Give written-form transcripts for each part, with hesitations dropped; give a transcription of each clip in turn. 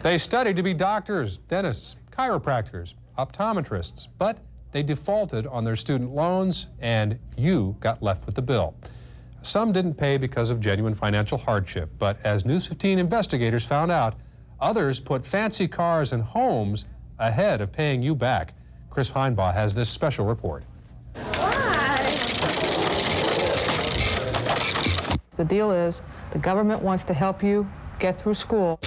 They studied to be doctors, dentists, chiropractors, optometrists, but they defaulted on their student loans, and you got left with the bill. Some didn't pay because of genuine financial hardship, but as News 15 investigators found out, others put fancy cars and homes ahead of paying you back. Chris Heinbaugh has this special report. Why? The deal is the government wants to help you get through school.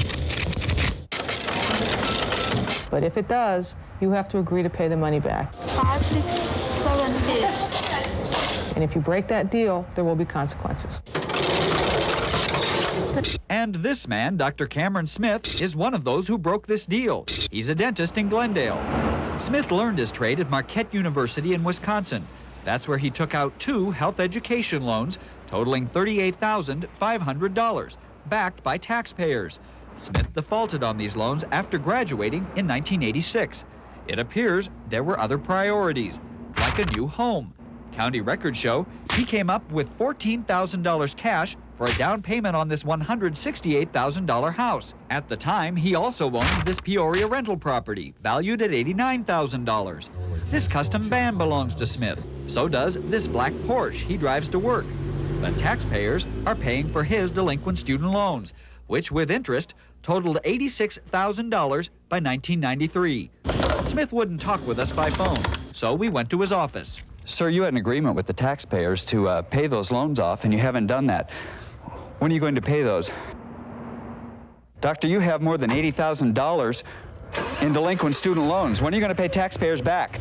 But if it does, you have to agree to pay the money back. 5, 6, 7, 8. And if you break that deal, there will be consequences. And this man, Dr. Cameron Smith, is one of those who broke this deal. He's a dentist in Glendale. Smith learned his trade at Marquette University in Wisconsin. That's where he took out 2 health education loans totaling $38,500, backed by taxpayers. Smith defaulted on these loans after graduating in 1986. It appears there were other priorities, like a new home. County records show he came up with $14,000 cash for a down payment on this $168,000 house. At the time, he also owned this Peoria rental property, valued at $89,000. This custom van belongs to Smith. So does this black Porsche he drives to work. But taxpayers are paying for his delinquent student loans, which with interest totaled $86,000 by 1993. Smith wouldn't talk with us by phone, so we went to his office. Sir, you had an agreement with the taxpayers to pay those loans off, and you haven't done that. When are you going to pay those? Doctor, you have more than $80,000 in delinquent student loans. When are you going to pay taxpayers back?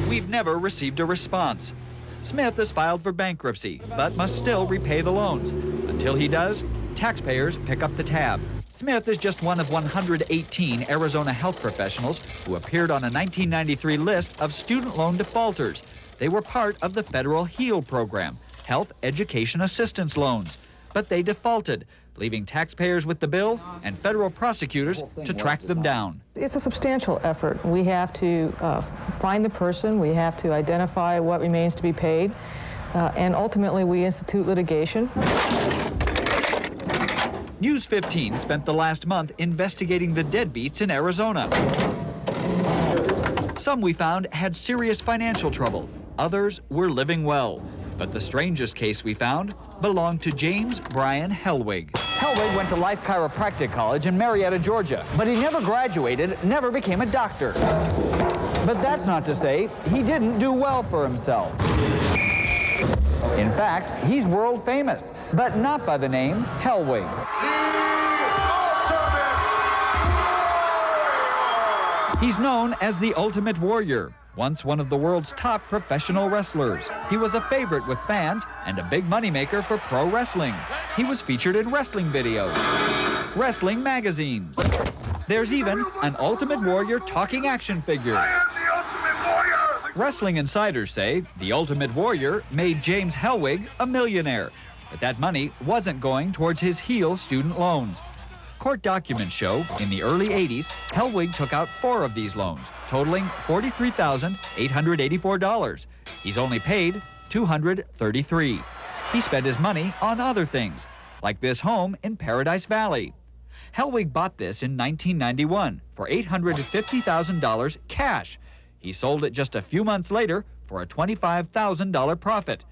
We've never received a response. Smith has filed for bankruptcy, but must still repay the loans. Until he does, taxpayers pick up the tab. Smith is just one of 118 Arizona health professionals who appeared on a 1993 list of student loan defaulters. They were part of the federal HEAL program, Health Education Assistance Loans. But they defaulted, leaving taxpayers with the bill and federal prosecutors to track them down. It's a substantial effort. We have to find the person, we have to identify what remains to be paid, and ultimately we institute litigation. News 15 spent the last month investigating the deadbeats in Arizona. Some we found had serious financial trouble. Others were living well. But the strangest case we found belonged to James Brian Hellwig. Hellwig went to Life Chiropractic College in Marietta, Georgia, but he never graduated, never became a doctor. But that's not to say he didn't do well for himself. In fact, he's world famous, but not by the name Hellwig. He's known as the Ultimate Warrior, once one of the world's top professional wrestlers. He was a favorite with fans and a big moneymaker for pro wrestling. He was featured in wrestling videos, wrestling magazines. There's even an Ultimate Warrior talking action figure. I am the Ultimate Warrior! Wrestling insiders say the Ultimate Warrior made James Hellwig a millionaire, but that money wasn't going towards his HEAL student loans. Court documents show in the early 80s, Hellwig took out 4 of these loans, totaling $43,884. He's only paid $233. He spent his money on other things, like this home in Paradise Valley. Hellwig bought this in 1991 for $850,000 cash. He sold it just a few months later for a $25,000 profit.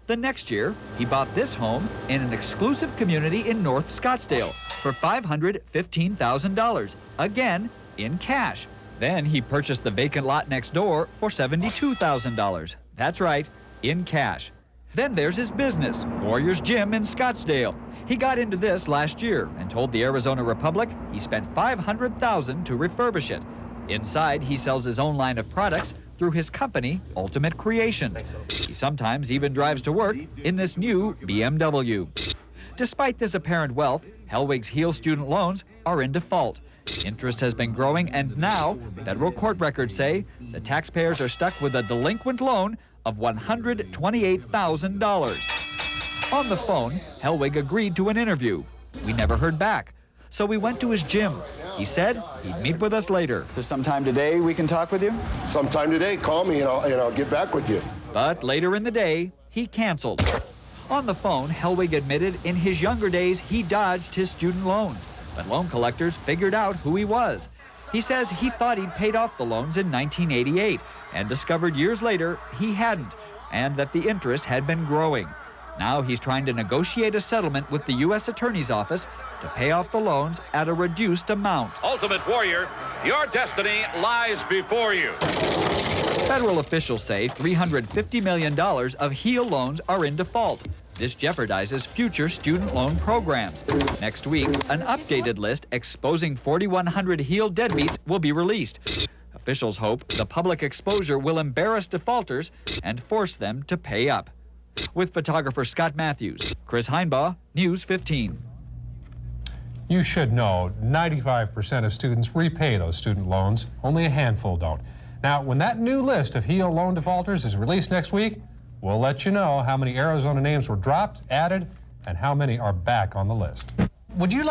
The next year, he bought this home in an exclusive community in North Scottsdale for $515,000, again in cash. Then he purchased the vacant lot next door for $72,000. That's right, in cash. Then there's his business, Warriors Gym in Scottsdale. He got into this last year and told the Arizona Republic he spent $500,000 to refurbish it. Inside, he sells his own line of products through his company, Ultimate Creations. He sometimes even drives to work in this new BMW. Despite this apparent wealth, Hellwig's HEAL student loans are in default. Interest has been growing, and now federal court records say the taxpayers are stuck with a delinquent loan of $128,000. On the phone, Hellwig agreed to an interview. We never heard back, so we went to his gym. He said he'd meet with us later. Is there some time today we can talk with you? Sometime today, call me and I'll get back with you. But later in the day, he canceled. On the phone, Hellwig admitted in his younger days he dodged his student loans. But loan collectors figured out who he was. He says he thought he'd paid off the loans in 1988 and discovered years later he hadn't, and that the interest had been growing. Now he's trying to negotiate a settlement with the U.S. Attorney's Office to pay off the loans at a reduced amount. Ultimate Warrior, your destiny lies before you. Federal officials say $350 million of HEAL loans are in default. This jeopardizes future student loan programs. Next week, an updated list exposing 4,100 HEAL deadbeats will be released. Officials hope the public exposure will embarrass defaulters and force them to pay up. With photographer Scott Matthews, Chris Heinbaugh, News 15. You should know 95% of students repay those student loans. Only a handful don't. Now, when that new list of HEAL loan defaulters is released next week, we'll let you know how many Arizona names were dropped, added, and how many are back on the list. Would you like